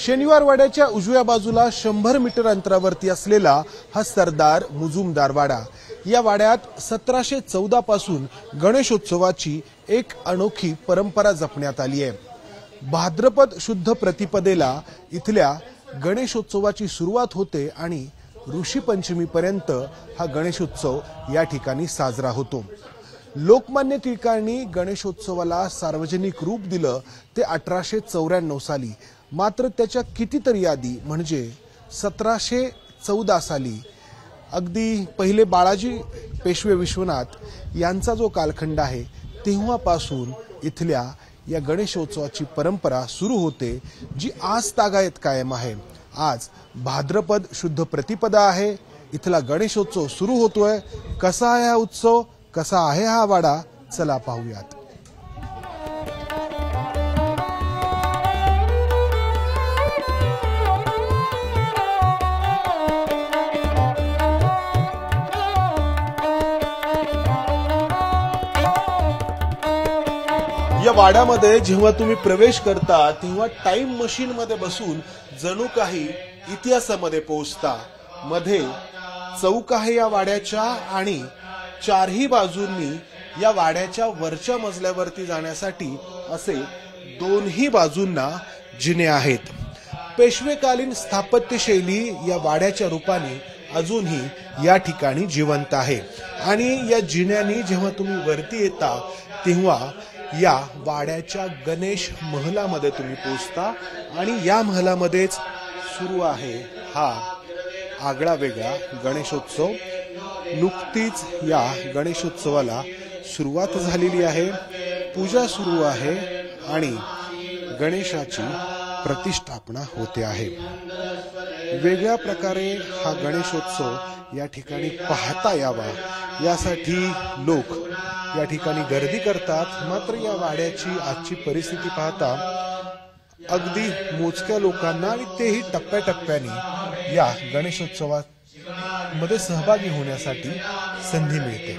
शनिवार वाड्याच्या उजव्या बाजूला 100 मीटर अंतरावरती असलेला हा सरदार मुजुमदार वाडा। या वाड्यात 1714 पासून गणेशोत्सवाची एक अनोखी परंपरा जपण्यात आली आहे। भाद्रपद शुद्ध प्रतिपदेला इथल्या गणेशोत्सवाची सुरुवात होते आणि ऋषी पंचमीपर्यंत हा गणेशोत्सव या ठिकाणी साजरा होतो। लोकमान्य टिळकांनी गणेशोत्सवाला सार्वजनिक रूप दिलं ते 1894 साली, मात्र त्याच्या कितीतरी आधी म्हणजे 1714 साली अगदी पहिले बाळाजी पेशवे विश्वनाथ यांचा जो कालखंड आहे तेव्हापासून इथल्या या गणेशोत्सवाची परंपरा सुरू होते, जी आज तागायत कायम आहे। आज भाद्रपद शुद्ध प्रतिपदा आहे, इथला गणेशोत्सव सुरू होतोय। कसा आहे हा उत्सव, कसा आहे हा वाडा, चला पाहूयात। या वाड्यामध्ये जेव्हा तुम्ही प्रवेश करता तेव्हा टाइम मशीन मध्ये बसून जणू काही इतिहासामध्ये पोहोचता। मध्ये चौक आहे या वाड्याच्या आणि चारही बाजूंनी या वाड्याच्या वरच्या मजल्यावरती जाण्यासाठी असे दोन्ही बाजूंना जिने आहेत। पेशवेकालीन स्थापत्य शैली या वाड्याच्या रूपाने अजूनही या ठिकाणी जिवंत आहे आणि या जिन्यांनी जेव्हा तुम्ही वरती येता तेव्हा या वाड्याच्या गणेश महलामध्ये तुम्ही पोहोचता आणि या महलामध्येच सुरू आहे हा आगळा वेगळा गणेशोत्सव। नुकतीच या गणेशोत्सवाला सुरुवात झालेली आहे, पूजा सुरू आहे आणि गणेशाची प्रतिष्ठापना होते आहे। वेगळ्या प्रकारे हा गणेशोत्सव या ठिकाणी पाहता यावा यासाठी लोक या ठिकाणी गर्दी करतात। मात्र या वाड्याची आजची परिस्थिती पाहता अगदी मोजक्या लोकांना आणि तेही टप्प्याटप्प्याने या गणेशोत्सवात मध्ये सहभागी होण्यासाठी संधी मिळते।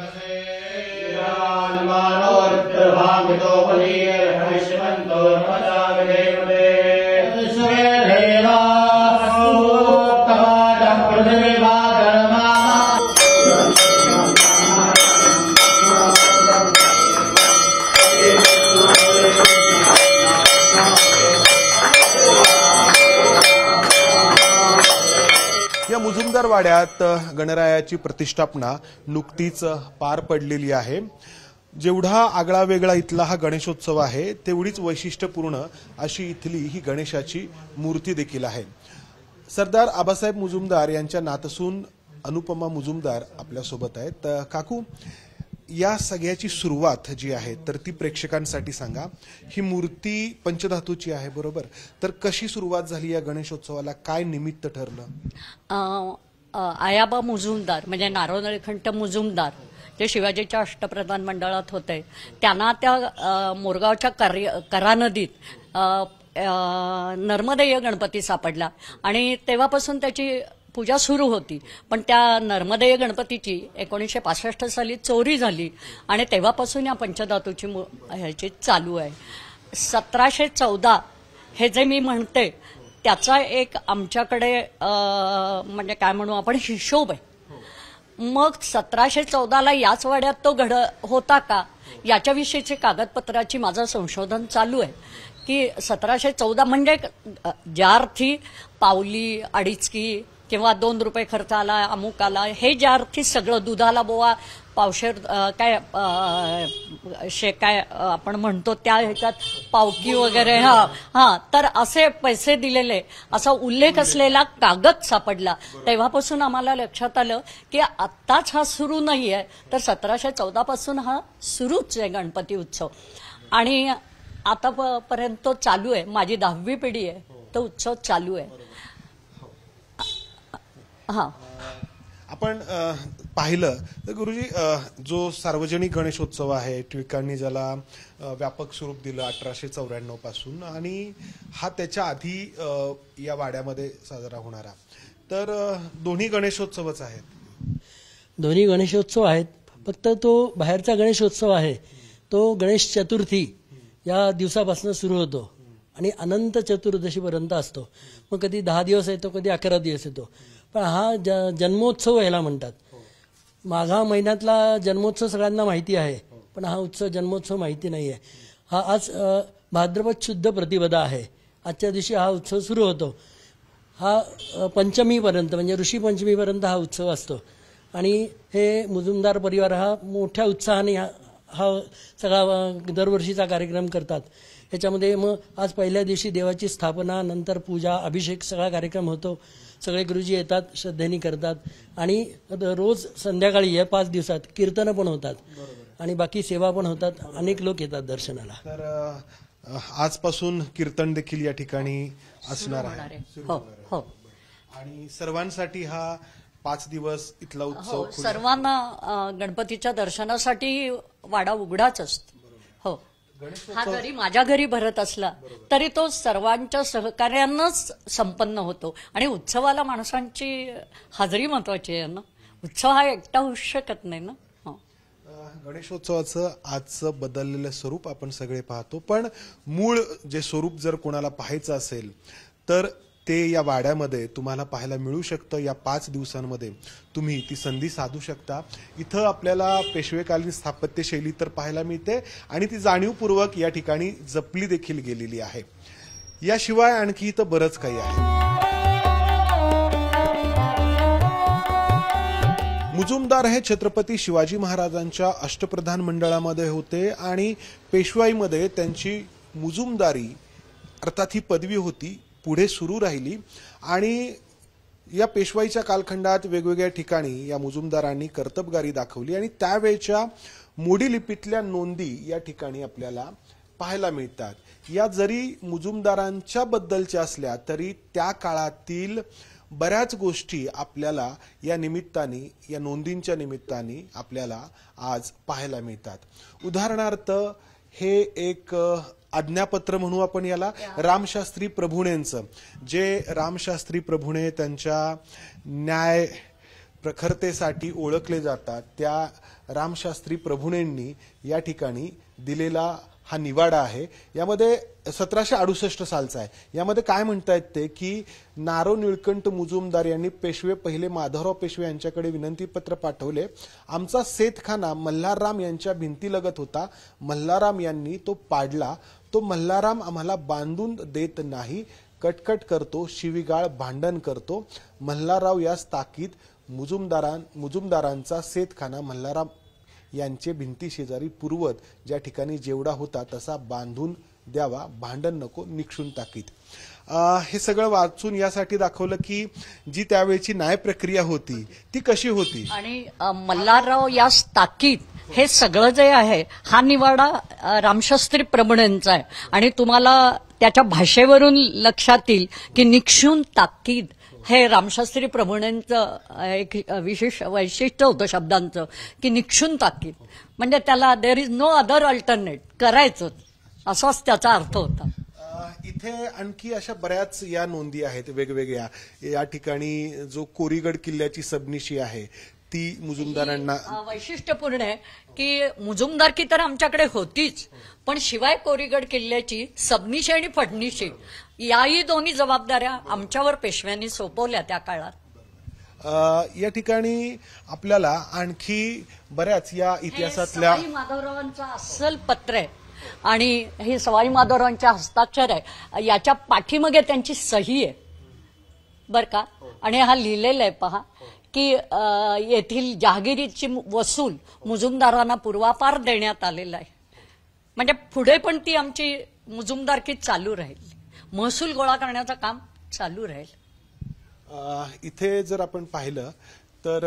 या मुजुमदार वाड्यात गणरायाची प्रतिष्ठापना नुकतीच पार पडलेली आहे। जेवढा आगळा वेगळा इथला हा गणेशोत्सव आहे तेवढीच वैशिष्ट्यपूर्ण अशी इथली ही गणेशाची मूर्ती देखील आहे। सरदार आबासाहेब मुजुमदार यांच्या नातसून अनुपमा मुजुमदार आपल्या सोबत आहेत। काकू, या सगळ्याची सुरुवात जी आहे तर ती प्रेक्षकांसाठी सांगा। ही मूर्ती पंचधातूची आहे बरोबर, तर कशी सुरुवात झाली या गणेशोत्सवाला, काय निमित्त ठरलं? आयाबा मुजुमदार म्हणजे नारोनळीकंठ मुजुमदार जे शिवाजीच्या अष्टप्रधान मंडळात होते, त्यांना त्या मोरगावच्या करा नदीत नर्मदेय गणपती सापडला आणि तेव्हापासून त्याची पूजा सुरू होती। पण त्या नर्मदेय गणपतीची 1965 साली चोरी झाली आणि तेव्हापासून या पंचधातूची ह्याची चालू आहे। 1714 हे जे मी म्हणते त्याचा एक आमच्याकडे म्हणजे काय म्हणू आपण हिशोब आहे। मग 1714ला याच वाड्यात तो होता का याच्याविषयीची कागदपत्राची माझं संशोधन चालू आहे की 1714 म्हणजे ज्या अर्थी पावली, अडीचकी किंवा 2 रुपये खर्च आला, अमुक आला, हे ज्या अर्थी सगळं दुधाला बोवा पावशेर काय काय आपण म्हणतो त्या ह्याच्यात पावकी वगैरे तर असे पैसे दिलेले असा उल्लेख असलेला कागद सापडला। तेव्हापासून आम्हाला लक्षात आलं की आत्ताच हा सुरू नाही आहे, तर 1714 पासून हा सुरूच आहे गणपती उत्सव आणि आतापर्यंत तो चालू आहे। माझी 10वी पिढी आहे, तो उत्सव चालू आहे। आपण पाहिलं तर गुरुजी, जो सार्वजनिक गणेशोत्सव आहे टिळकांनी ज्याला व्यापक स्वरूप दिलं 1894 पासून आणि हा त्याच्या आधी या वाड्यामध्ये साजरा होणारा, तर दोन्ही गणेशोत्सवच आहेत। दोन्ही गणेशोत्सव आहेत, फक्त तो बाहेरचा गणेशोत्सव आहे तो गणेश चतुर्थी या दिवसापासून सुरू होतो आणि अनंत चतुर्दशीपर्यंत असतो. मग कधी 10 दिवस येतो, कधी 11 दिवस येतो. पण हा जन्मोत्सव ह्याला म्हणतात. माघा महिन्यातला जन्मोत्सव सगळ्यांना माहिती आहे, पण हा उत्सव जन्मोत्सव माहिती नाही आहे. हा आज भाद्रपद शुद्ध प्रतिपदा आहे. आजच्या दिवशी हा उत्सव सुरू होतो. हा पंचमीपर्यंत म्हणजे ऋषी पंचमीपर्यंत हा उत्सव असतो. आणि हे मुजुमदार परिवार हा मोठ्या उत्साहाने हा सगळा दरवर्षीचा कार्यक्रम करतात. याच्यामध्ये मग आज पहिल्या दिवशी देवाची स्थापना, नंतर पूजा, अभिषेक सगळा कार्यक्रम होतो. सगळे गुरुजी येतात, श्रद्धेने करतात. आणि रोज संध्याकाळी या 5 दिवसात कीर्तनं पण होतात आणि बाकी सेवा पण होतात. अनेक लोक येतात दर्शनाला. तर आजपासून कीर्तन देखील या ठिकाणी असणार आहे. हो हो. आणि सर्वांसाठी हा 5 दिवस इथला उत्सव हो, सर्वांना गणपतीच्या दर्शनासाठी वाडा उघडाच असतो. हो. हा जरी माझ्या घरी भरत असला तरी तो सर्वांच्या सहकार्यानंच संपन्न होतो. आणि उत्सवाला माणसांची हजेरी महत्वाची आहे ना. उत्सव हा एकटा होऊ शकत नाही ना. गणेशोत्सवाचं आजचं बदललेलं स्वरूप आपण सगळे पाहतो, पण मूळ जे स्वरूप जर कोणाला पाहायचं असेल तर ते या वाड्यामध्ये तुम्हाला पाहायला मिळू शकतं. या 5 दिवसांमध्ये तुम्ही ती संधी साधू शकता. इथं आपल्याला पेशवेकालीन स्थापत्यशैली तर पाहायला मिळते आणि ती जाणीवपूर्वक या ठिकाणी जपली देखील गेलेली आहे. याशिवाय आणखी इथं बरंच काही आहे. मुजुमदार हे छत्रपती शिवाजी महाराजांच्या अष्टप्रधान मंडळामध्ये होते आणि पेशवाईमध्ये त्यांची मुजुमदारी अर्थात ही पदवी होती पुढे सुरू राहिली. आणि या पेशवाईच्या कालखंडात वेगवेगळ्या ठिकाणी या मुजुमदारांनी कर्तबगारी दाखवली आणि त्यावेळच्या मोडी लिपीतल्या नोंदी या ठिकाणी आपल्याला पाहायला मिळतात. या जरी मुजुमदारांच्या बद्दलच्या असल्या तरी त्या काळातील बऱ्याच गोष्टी आपल्याला या निमित्ताने, या नोंदींच्या निमित्ताने आपल्याला आज पाहायला मिळतात. उदाहरणार्थ हे एक आज्ञापत्र म्हणू आपण याला, रामशास्त्री प्रभुणेंचं, जे रामशास्त्री प्रभुणे त्यांच्या न्याय प्रखरतेसाठी ओळखले जातात, त्या रामशास्त्री प्रभुणेंनी या ठिकाणी दिलेला हा निवाडा आहे. यामध्ये 1768 सालचा आहे. यामध्ये काय म्हणतायत ते की नारो निळकंठ मुजुमदार यांनी पेशवे पहिले माधवराव पेशवे यांच्याकडे विनंतीपत्र पाठवले. आमचा सेतखाना मल्हारराम यांच्या भिंतीलगत होता. मल्हारराम यांनी तो पाडला. तो मल्हारराम आम्हाला बांधून देत नाही, कटकट करतो, शिवीगाळ, भांडण करतो. मल्हारराव यास ताकीद, मुजुमदारांचा सेतखाना मल्हारराम यांचे भिंती शेजारी पूर्वत ज्या ठिकाणी जेवढा होता तसा बांधून द्यावा, भांडण नको, निक्षून ताकीद. हे सगळं वाचून यासाठी दाखवलं की जी त्यावेळची न्याय प्रक्रिया होती ती कशी होती. आणि मल्हारराव यास ताकीद हे सगळं जे आहे हा निवाडा रामशास्त्री प्रभुणेंचा आहे. आणि तुम्हाला त्याच्या भाषेवरून लक्षात येईल की निक्षून ताकीद हे रामशास्त्री प्रभुणेंचं एक विशेष वैशिष्ट्य होतं शब्दांचं, की निक्षून ताकीद म्हणजे त्याला there is no other alternate, करायचं असाच त्याचा अर्थ होता. इथे आणखी अशा बऱ्याच या नोंदी आहेत वेगवेगळ्या. या ठिकाणी जो कोरीगड किल्ल्याची सबनिशी आहे ती मुजुमदारांना वैशिष्ट्यपूर्ण आहे की मुजुमदारकी तर आमच्याकडे होतीच, पण शिवाय कोरीगड किल्ल्याची सबनिशी आणि फडनिशी याही दोन्ही जबाबदाऱ्या आमच्यावर पेशव्यांनी सोपवल्या त्या काळात. या ठिकाणी आपल्याला आणखी बऱ्याच या इतिहासातल्या सवाई माधवरावांचं अस्सल पत्र आहे आणि हे सवाई माधवरावांच्या हस्ताक्षर आहे. याच्या पाठीमागे त्यांची सही आहे बर का. आणि हा लिहिलेला आहे पहा की येथील जहागिरीची वसूल मुजुमदारांना पूर्वापार देण्यात आलेला आहे. म्हणजे पुढे पण ती आमची मुजुमदारकी चालू राहील, महसूल गोळा करण्याचं काम चालू राहील. इथे जर आपण पाहिलं तर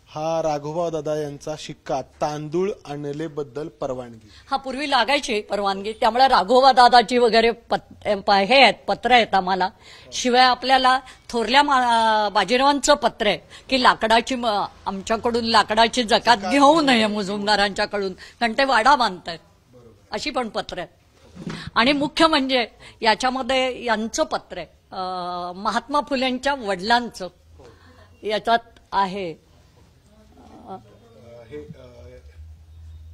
हा राघोबा दादा यांचा शिक्का, तांदूळ आणलेबद्दल परवानगी. हा पूर्वी लागायची परवानगी, त्यामुळे राघोबा दादाची वगैरे हे आहेत पत्र आहेत आम्हाला. शिवाय आपल्याला थोरल्या बाजीरावांचं पत्र आहे की लाकडाची आमच्याकडून लाकडाची जकात घेऊ नये मुजुमदारांच्याकडून, कारण ते वाडा बांधतायत, अशी पण पत्र आहेत. आणि मुख्य म्हणजे याच्यामध्ये यांचं पत्र आहे महात्मा फुलेंच्या वडिलांचं, याच्यात आहे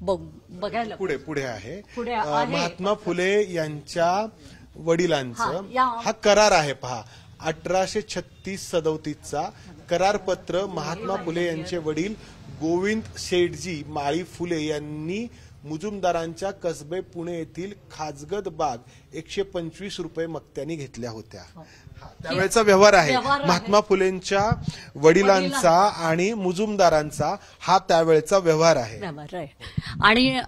बघायला पुढे आहे महात्मा फुले यांच्या वडिलांचं या- हा करार आहे पहा. 1836-37चा करारपत्र महात्मा फुले यांचे वडील गोविंद शेठजी माळी फुले यांनी मुजुमदारांच्या कसबे पुणे येथील खाजगद बाग 125 रुपये मक्त्यानी घेतल्या होत्या. त्यावेळेचा व्यवहार आहे. व्यवहार आहे. महात्मा फुलेंच्या वडिलांचा आणि मुजुमदारांचा हा त्यावेळेचा व्यवहार आहे. बरोबर आहे. आणि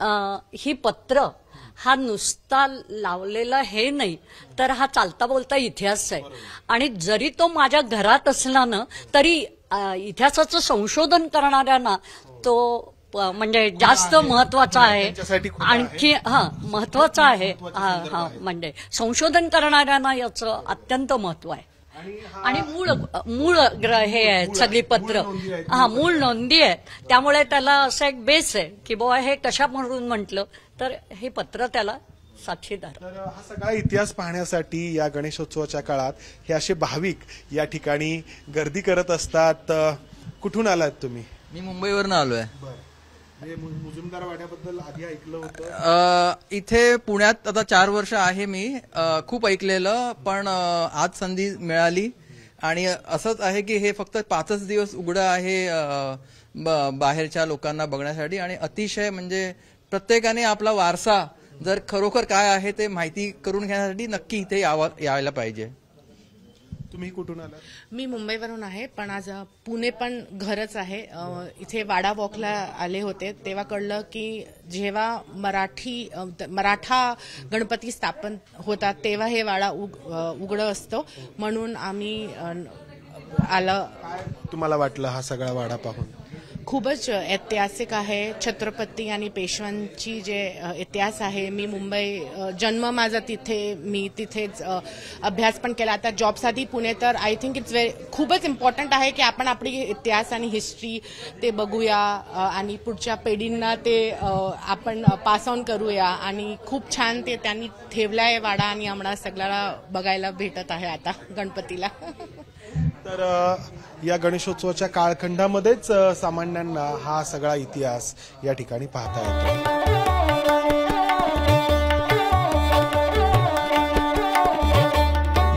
ही पत्र हा नुसता लावलेला हे नाही, तर हा चालता बोलता इतिहास आहे. आणि जरी तो माझ्या घरात असला ना तरी इतिहासाचं संशोधन करणाऱ्यांना तो म्हणजे जास्त महत्वाचा आहे. त्यांच्यासाठी खूप आणखी महत्वाचा आहे. म्हणजे संशोधन करणाऱ्यांना याचं अत्यंत महत्व आहे. आणि मूळ हे आहेत सगळी पत्र. मूळ नोंदी आहेत. त्यामुळे त्याला असं एक बेस आहे की बाबा हे कशा म्हणून म्हटलं तर हे पत्र त्याला साक्षीदार. तर हा सगळा इतिहास पाहण्यासाठी या गणेशोत्सवाच्या काळात हे असे भाविक या ठिकाणी गर्दी करत असतात. कुठून आलात तुम्ही? मी मुंबईवरून आलोय. मुजुमदार वाड्याबद्दल आधी ऐकलं होतं. इथे पुण्यात आता 4 वर्ष आहे मी. खूप ऐकलेलं, पण आज संधी मिळाली. आणि असंच आहे की हे फक्त 5च दिवस उघडं आहे बाहेरच्या लोकांना बघण्यासाठी. आणि अतिशय म्हणजे प्रत्येकाने आपला वारसा जर खरोखर काय आहे ते माहिती करून घेण्यासाठी नक्की इथे यायला पाहिजे. तुम्ही कुठून आलात? मी मुंबईवरून आहे, पण आज पुणे पण घरच आहे. इथे वाडा वॉकला आले होते तेव्हा कळलं की जेव्हा मराठा गणपती स्थापन होतात तेव्हा हे वाडा उघडं असतो. म्हणून आम्ही आलं. तुम्हाला वाटलं हा सगळा वाडा पाहून? खूपच ऐतिहासिक आहे. छत्रपती आणि पेशव्यांची जे इतिहास आहे. मी मुंबई जन्म माझा तिथे, मी तिथेच अभ्यास पण केला. आता जॉबसाठी पुणे. तर आय थिंक इट्स खूपच इम्पॉर्टंट आहे की आपण आपली इतिहास आणि हिस्ट्री ते बघूया आणि पुढच्या पिढींना ते आपण पास ऑन करूया. आणि खूप छान ते त्यांनी ठेवलाय वाडा आणि आम्हाला सगळ्याला बघायला भेटत आहे आता गणपतीला. तर या गणेशोत्सवाच्या काळखंडामध्येच सामान्यांना हा सगळा इतिहास या ठिकाणी पाहता येतो.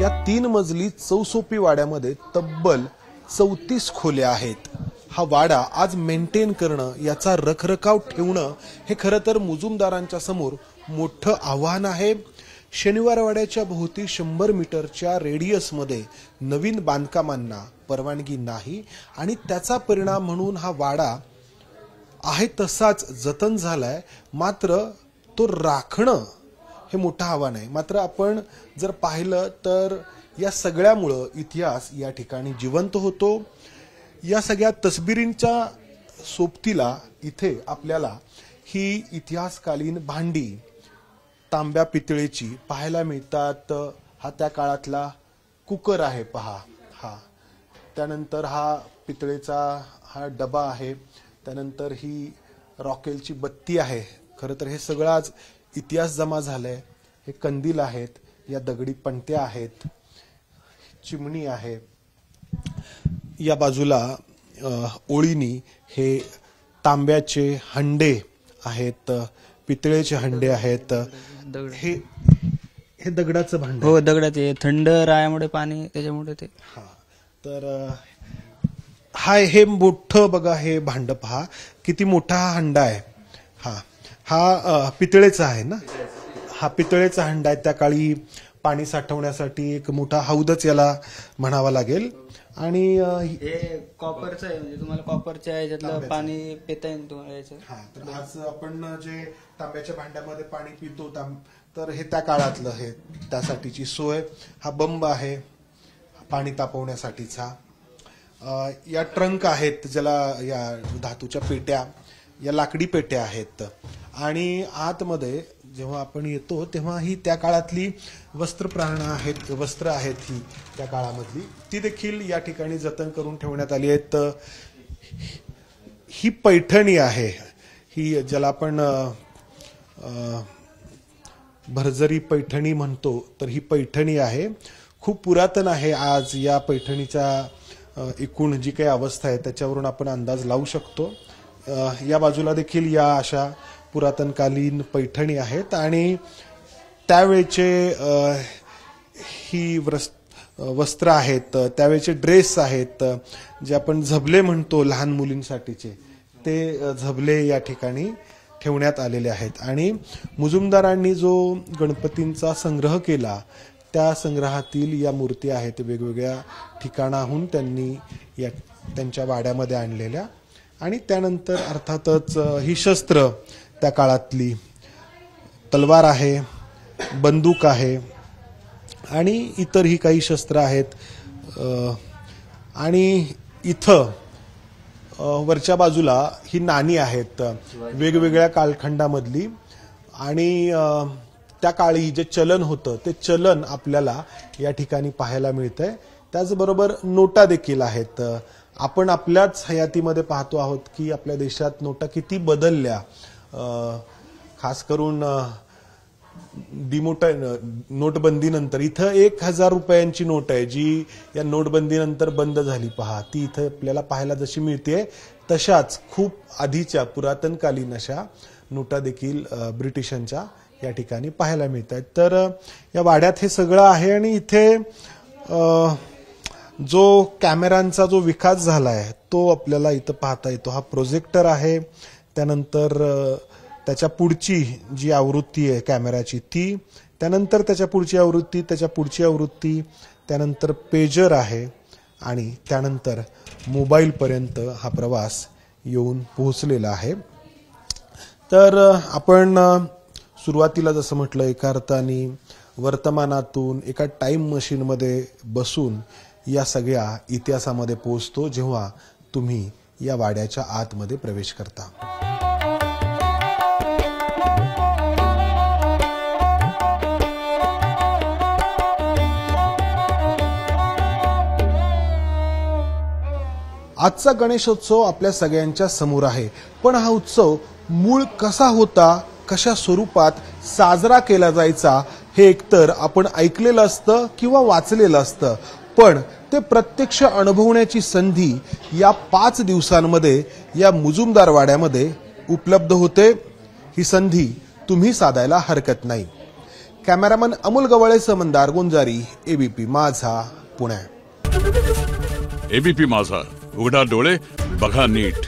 या 3 मजली चौसोपी वाड्यामध्ये तब्बल 34 खोल्या आहेत. हा वाडा आज मेंटेन करणं, याचा रखरखाव ठेवणं हे खरं तर मुजुमदारांच्या समोर मोठं आव्हान आहे. शनिवार वाड्याच्या भोवती 100 मीटरच्या रेडियसमध्ये नवीन बांधकामांना परवानगी नाही आणि त्याचा परिणाम म्हणून हा वाडा आहे तसाच जतन झालाय. मात्र तो राखणं हे मोठं आव्हान आहे. मात्र आपण जर पाहिलं तर या सगळ्यामुळं इतिहास या ठिकाणी जिवंत होतो. या सगळ्या तसबिरींच्या सोबतीला इथे आपल्याला ही इतिहासकालीन भांडी तांब्या पितळेची पाहायला मिळतात. हा त्या काळातला कुकर आहे पहा. त्यानंतर हा पितळेचा हा डबा आहे. त्यानंतर ही रॉकेलची बत्ती आहे. खरं तर हे सगळं आज इतिहास जमा झालाय. हे कंदील आहेत, या दगडी पणत्या आहेत, चिमणी आहे. या बाजूला ओळीनी हे तांब्याचे हंडे आहेत, पितळेचे हंडे आहेत. हे दगडाचं भांड. हो, दगडाचे. थंड रायामुळे पाणी त्याच्यामुळे ते. तर हे मोठं बघा, हे भांड पहा किती मोठा हा हंडा आहे. हा पितळेचा आहे ना. हा पितळेचा हंडा आहे. त्या काळी पाणी साठवण्यासाठी एक मोठा हौदच याला म्हणावा लागेल. आणि हे कॉपरचं आहे, म्हणजे तुम्हाला कॉपरच्या याच्यातलं पाणी पिता येईल तुम्हाला याचं. तर आज आपण जे तांब्याच्या भांड्यामध्ये पाणी पितो तर हे त्या काळातलं हे त्यासाठीची सोय. हा बंब आहे पाणी तापवण्यासाठीचा. या ट्रंक आहेत, ज्याला या धातूच्या पेट्या, या लाकडी पेट्या आहेत. आणि आतमध्ये जेव्हा आपण येतो तेव्हा ही त्या काळातली वस्त्र आहेत ही त्या काळामधली, ती देखील या ठिकाणी जतन करून ठेवण्यात आली आहेत. ही पैठणी आहे, ही ज्याला आपण भरजरी पैठणी म्हणतो, तर ही पैठणी आहे. खूप पुरातन आहे. आज या पैठणीच्या एकूण जी काही अवस्था आहे त्याच्यावरून आपण अंदाज लावू शकतो. या बाजूला देखील या अशा पुरातनकालीन पैठणी आहेत. आणि त्यावेळचे ही वस्त्र आहेत, त्यावेळचे ड्रेस आहेत, जे आपण झबले म्हणतो लहान मुलींसाठीचे, ते झबले या ठिकाणी ठेवण्यात आलेले आहेत. आणि मुजुमदारांनी जो गणपतींचा संग्रह केला त्या संग्रहातील या मूर्ती आहेत वेगवेगळ्या ठिकाणाहून त्यांनी या त्यांच्या वाड्यामध्ये आणलेल्या. आणि त्यानंतर अर्थातच ही शस्त्र त्या काळातली तलवार आहे, बंदूक आहे आणि इतरही काही शस्त्र आहेत. आणि इथं वरच्या बाजूला ही नाणी आहेत वेगवेगळ्या कालखंडामधली. आणि त्या काळी जे चलन होतं ते चलन आपल्याला या ठिकाणी पाहायला मिळतंय. त्याचबरोबर नोटा देखील आहेत. आपण आपल्याच हयातीमध्ये पाहतो आहोत की आपल्या देशात नोटा किती बदलल्या. खास करून नोटबंदीनंतर इथं 1000 रुपयांची नोट आहे जी या नोटबंदीनंतर बंद झाली. पहा, ती इथं आपल्याला पाहायला जशी मिळते तशाच खूप आधीच्या पुरातनकालीन अशा नोटा देखील ब्रिटिशांच्या या ठिकाणी पाहायला मिळत आहेत. तर या वाड्यात हे सगळं आहे. आणि इथे जो कॅमेरांचा जो विकास झाला आहे तो आपल्याला इथं पाहता येतो. हा प्रोजेक्टर आहे. त्यानंतर त्याच्या पुढची जी आवृत्ती आहे कॅमेराची ती, त्यानंतर त्याच्या पुढची आवृत्ती, त्याच्या पुढची आवृत्ती, त्यानंतर पेजर आहे आणि त्यानंतर मोबाईलपर्यंत हा प्रवास येऊन पोहोचलेला आहे. तर आपण सुरुवातीला जसं म्हटलं एका अर्थाने वर्तमानातून एका टाइम मशीनमध्ये बसून या सगळ्या इतिहासामध्ये पोहोचतो जेव्हा तुम्ही या वाड्याच्या आतमध्ये प्रवेश करता. आजचा गणेशोत्सव आपल्या सगळ्यांच्या समोर आहे. पण हा उत्सव मूळ कसा होता, कशा स्वरूपात साजरा केला जायचा हे एकतर आपण ऐकलेलं असतं किंवा वाचलेलं असतं. पण ते प्रत्यक्ष अनुभवण्याची संधी या 5 दिवसांमध्ये या मुजुमदार वाड्यामध्ये उपलब्ध होते. ही संधी तुम्ही साधायला हरकत नाही. कॅमेरामन अमोल गवळेसह मंदार गुंजारी, एबीपी माझा, पुणे. एबीपी माझा, उघडा डोळे बघा नीट.